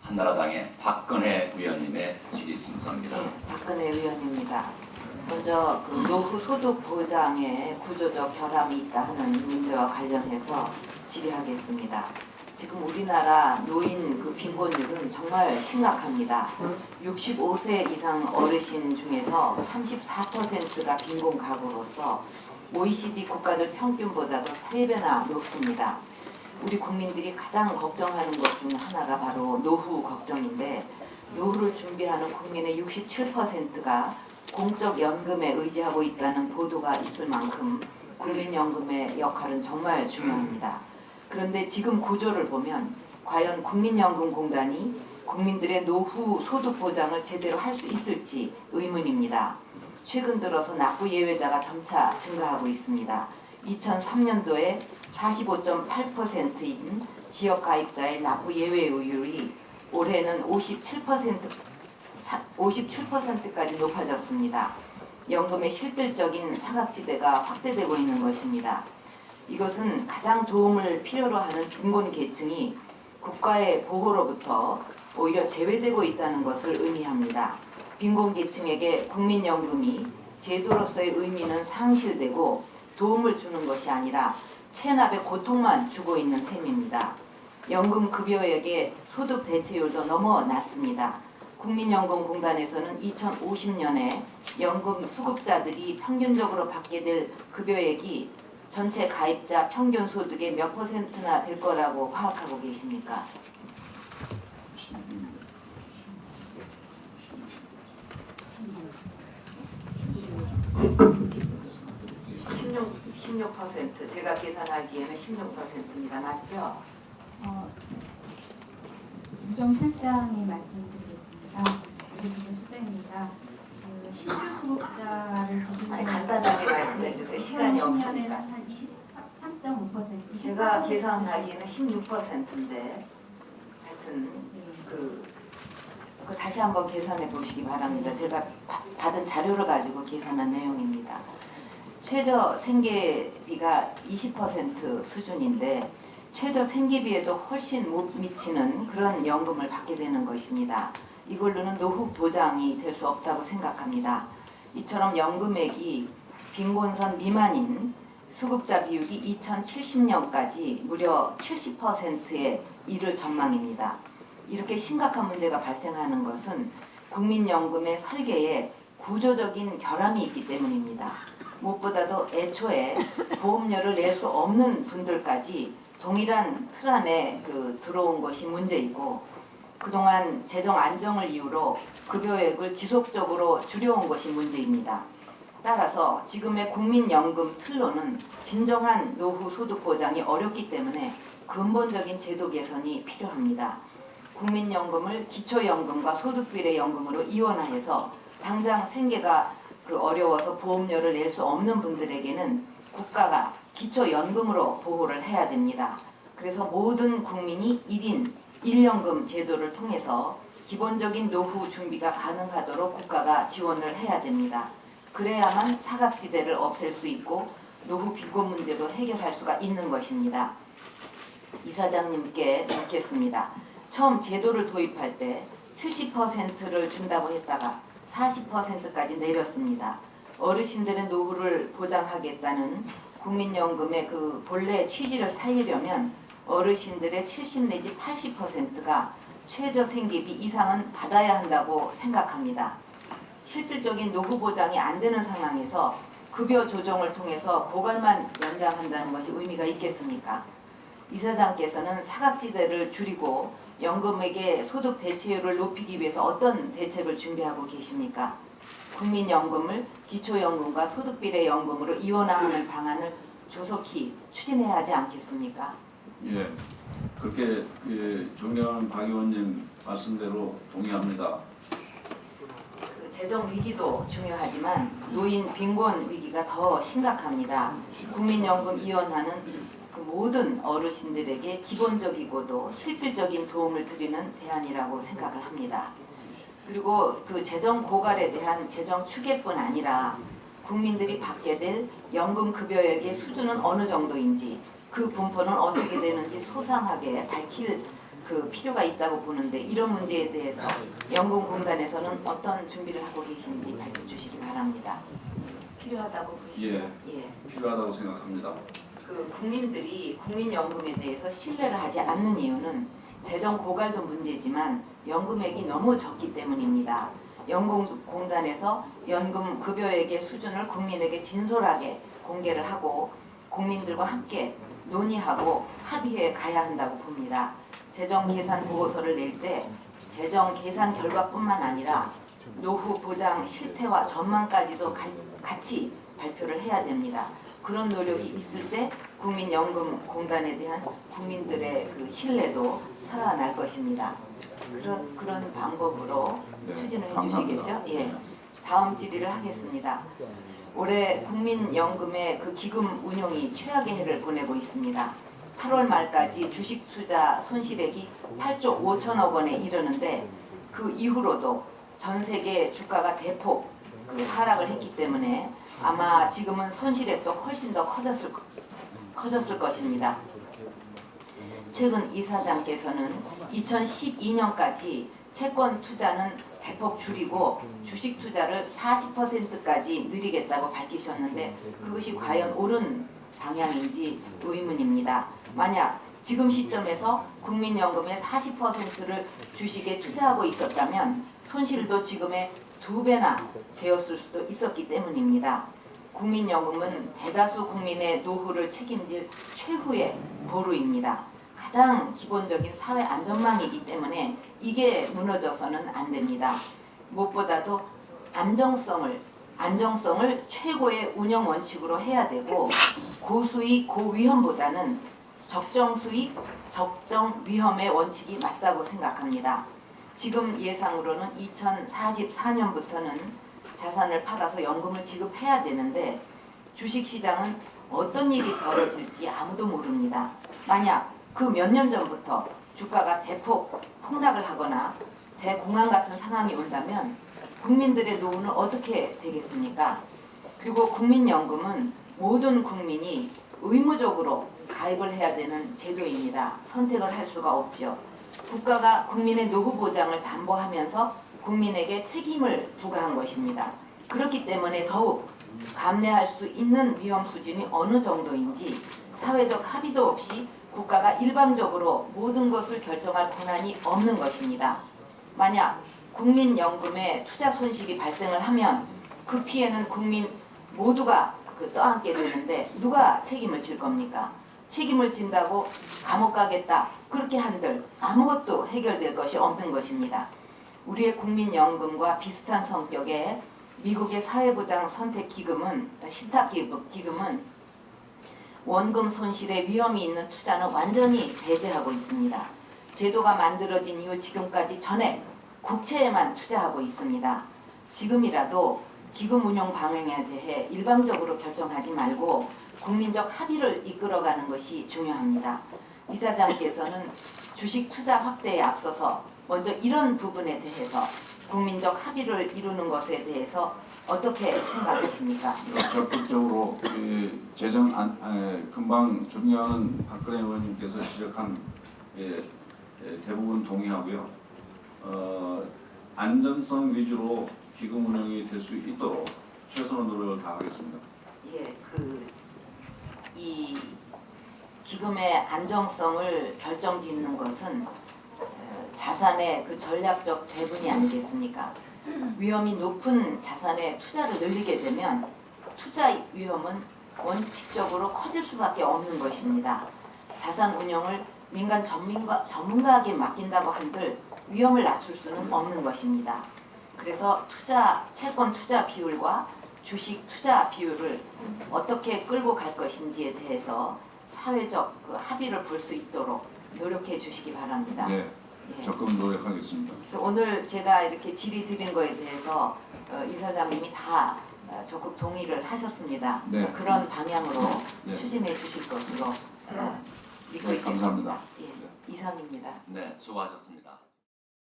한나라당의 박근혜 의원님의 질의 순서입니다. 네, 박근혜 의원입니다. 먼저 그 노후 소득 보장에 구조적 결함이 있다 하는 문제와 관련해서 질의하겠습니다. 지금 우리나라 노인 그 빈곤율은 정말 심각합니다. 65세 이상 어르신 중에서 34%가 빈곤 가구로서 OECD 국가들 평균보다도 3배나 높습니다. 우리 국민들이 가장 걱정하는 것 중 하나가 바로 노후 걱정인데, 노후를 준비하는 국민의 67%가 공적 연금에 의지하고 있다는 보도가 있을 만큼 국민연금의 역할은 정말 중요합니다. 그런데 지금 구조를 보면 과연 국민연금공단이 국민들의 노후 소득 보장을 제대로 할 수 있을지 의문입니다. 최근 들어서 납부 예외자가 점차 증가하고 있습니다. 2003년도에 45.8%인 지역가입자의 납부 예외율이 올해는 57%까지 높아졌습니다. 연금의 실질적인 사각지대가 확대되고 있는 것입니다. 이것은 가장 도움을 필요로 하는 빈곤 계층이 국가의 보호로부터 오히려 제외되고 있다는 것을 의미합니다. 빈곤 계층에게 국민연금이 제도로서의 의미는 상실되고 도움을 주는 것이 아니라 체납의 고통만 주고 있는 셈입니다. 연금 급여액의 소득 대체율도 너무 낮습니다. 국민연금공단에서는 2050년에 연금 수급자들이 평균적으로 받게 될 급여액이 전체 가입자 평균 소득의 몇 %나 될 거라고 파악하고 계십니까? 16%. 제가 계산하기에는 16%입니다. 맞죠? 유정 실장이 말씀드리겠습니다. 유정 실장입니다. 신규 수급자를 기준으로 간단하게 말씀해 주세요. 시간이 없으니까. 한 23.5%. 제가 계산하기에는 16%인데 하여튼 그 다시 한번 계산해 보시기 바랍니다. 제가 받은 자료를 가지고 계산한 내용입니다. 최저 생계비가 20% 수준인데 최저 생계비에도 훨씬 못 미치는 그런 연금을 받게 되는 것입니다. 이걸로는 노후 보장이 될 수 없다고 생각합니다. 이처럼 연금액이 빈곤선 미만인 수급자 비율이 2070년까지 무려 70%에 이를 전망입니다. 이렇게 심각한 문제가 발생하는 것은 국민연금의 설계에 구조적인 결함이 있기 때문입니다. 무엇보다도 애초에 보험료를 낼 수 없는 분들까지 동일한 틀 안에 들어온 것이 문제이고, 그동안 재정 안정을 이유로 급여액을 지속적으로 줄여온 것이 문제입니다. 따라서 지금의 국민연금 틀로는 진정한 노후 소득 보장이 어렵기 때문에 근본적인 제도 개선이 필요합니다. 국민연금을 기초연금과 소득비례연금으로 이원화해서 당장 생계가 어려워서 보험료를 낼 수 없는 분들에게는 국가가 기초연금으로 보호를 해야 됩니다. 그래서 모든 국민이 1인 1연금 제도를 통해서 기본적인 노후 준비가 가능하도록 국가가 지원을 해야 됩니다. 그래야만 사각지대를 없앨 수 있고 노후 빈곤 문제도 해결할 수가 있는 것입니다. 이사장님께 묻겠습니다. 처음 제도를 도입할 때 70%를 준다고 했다가 40%까지 내렸습니다. 어르신들의 노후를 보장하겠다는 국민연금의 본래 취지를 살리려면 어르신들의 70 내지 80%가 최저 생계비 이상은 받아야 한다고 생각합니다. 실질적인 노후 보장이 안 되는 상황에서 급여 조정을 통해서 보갈만 연장한다는 것이 의미가 있겠습니까? 이사장께서는 사각지대를 줄이고 연금액의 소득 대체율을 높이기 위해서 어떤 대책을 준비하고 계십니까? 국민연금을 기초연금과 소득비례연금으로 이원화하는 방안을 조속히 추진해야 하지 않겠습니까? 예, 그렇게 존경하는 박 의원님 말씀대로 동의합니다. 재정 위기도 중요하지만 노인 빈곤 위기가 더 심각합니다. 국민연금 이원화는 모든 어르신들에게 기본적이고도 실질적인 도움을 드리는 대안이라고 생각을 합니다. 그리고 재정 고갈에 대한 재정 추계뿐 아니라 국민들이 받게 될 연금 급여액의 수준은 어느 정도인지 그 분포는 어떻게 되는지 소상하게 밝힐 그 필요가 있다고 보는데 이런 문제에 대해서 연금공단에서는 어떤 준비를 하고 계신지 밝혀 주시기 바랍니다. 필요하다고 보시죠? 예. 필요하다고 생각합니다. 그 국민들이 국민연금에 대해서 신뢰를 하지 않는 이유는 재정 고갈도 문제지만 연금액이 너무 적기 때문입니다. 연금공단에서 연금 급여액의 수준을 국민에게 진솔하게 공개를 하고 국민들과 함께 논의하고 합의해 가야 한다고 봅니다. 재정 계산 보고서를 낼 때 재정 계산 결과뿐만 아니라 노후 보장 실태와 전망까지도 같이 발표를 해야 됩니다. 그런 노력이 있을 때 국민연금공단에 대한 국민들의 그 신뢰도 살아날 것입니다. 그런 방법으로 추진을 해주시겠죠? 예. 다음 질의를 하겠습니다. 올해 국민연금의 그 기금 운용이 최악의 해를 보내고 있습니다. 8월 말까지 주식 투자 손실액이 8조 5천억 원에 이르는데 그 이후로도 전 세계 주가가 대폭 하락을 했기 때문에 아마 지금은 손실액도 훨씬 더 커졌을 것입니다. 최근 이사장께서는 2012년까지 채권 투자는 대폭 줄이고 주식 투자를 40%까지 늘리겠다고 밝히셨는데 그것이 과연 옳은 방향인지 의문입니다. 만약 지금 시점에서 국민연금의 40%를 주식에 투자하고 있었다면 손실도 지금의 2배나 되었을 수도 있었기 때문입니다. 국민연금은 대다수 국민의 노후를 책임질 최후의 보루입니다. 가장 기본적인 사회 안전망이기 때문에 이게 무너져서는 안 됩니다. 무엇보다도 안정성을 최고의 운영 원칙으로 해야 되고 고수익 고위험보다는 적정수익 적정위험의 원칙이 맞다고 생각합니다. 지금 예상으로는 2044년부터는 자산을 팔아서 연금을 지급해야 되는데 주식시장은 어떤 일이 벌어질지 아무도 모릅니다. 만약 그 몇 년 전부터 주가가 대폭 폭락을 하거나 대공황 같은 상황이 온다면 국민들의 노후는 어떻게 되겠습니까? 그리고 국민연금은 모든 국민이 의무적으로 가입을 해야 되는 제도입니다. 선택을 할 수가 없죠. 국가가 국민의 노후 보장을 담보하면서 국민에게 책임을 부과한 것입니다. 그렇기 때문에 더욱 감내할 수 있는 위험 수준이 어느 정도인지 사회적 합의도 없이 국가가 일방적으로 모든 것을 결정할 권한이 없는 것입니다. 만약 국민연금에 투자 손실이 발생을 하면 그 피해는 국민 모두가 떠안게 되는데 누가 책임을 질 겁니까? 책임을 진다고 감옥 가겠다 그렇게 한들 아무것도 해결될 것이 없는 것입니다. 우리의 국민연금과 비슷한 성격의 미국의 사회보장 선택기금은 신탁기금은 원금 손실의 위험이 있는 투자는 완전히 배제하고 있습니다. 제도가 만들어진 이후 지금까지 전액 국채에만 투자하고 있습니다. 지금이라도 기금 운용 방향에 대해 일방적으로 결정하지 말고 국민적 합의를 이끌어가는 것이 중요합니다. 이사장께서는 주식 투자 확대에 앞서서 먼저 이런 부분에 대해서 국민적 합의를 이루는 것에 대해서 어떻게 생각하십니까? 적극적으로 재정 금방 존경하는 박근혜 의원님께서 지적한 대부분 동의하고요. 안전성 위주로 기금 운영이 될 수 있도록 최선의 노력을 다하겠습니다. 예, 이 기금의 안정성을 결정짓는 것은 자산의 그 전략적 배분이 아니겠습니까? 위험이 높은 자산에 투자를 늘리게 되면 투자 위험은 원칙적으로 커질 수밖에 없는 것입니다. 자산 운영을 민간 전문가에게 맡긴다고 한들 위험을 낮출 수는 없는 것입니다. 그래서 채권 투자 비율과 주식 투자 비율을 어떻게 끌고 갈 것인지에 대해서 사회적 합의를 볼 수 있도록 노력해 주시기 바랍니다. 네, 예. 적극 노력하겠습니다. 그래서 오늘 제가 이렇게 질의 드린 거에 대해서 이사장님이 다 적극 동의를 하셨습니다. 네. 그런 방향으로 네. 추진해 주실 것으로 믿고 네, 있겠습니다. 감사합니다. 예, 이상입니다. 네, 수고하셨습니다.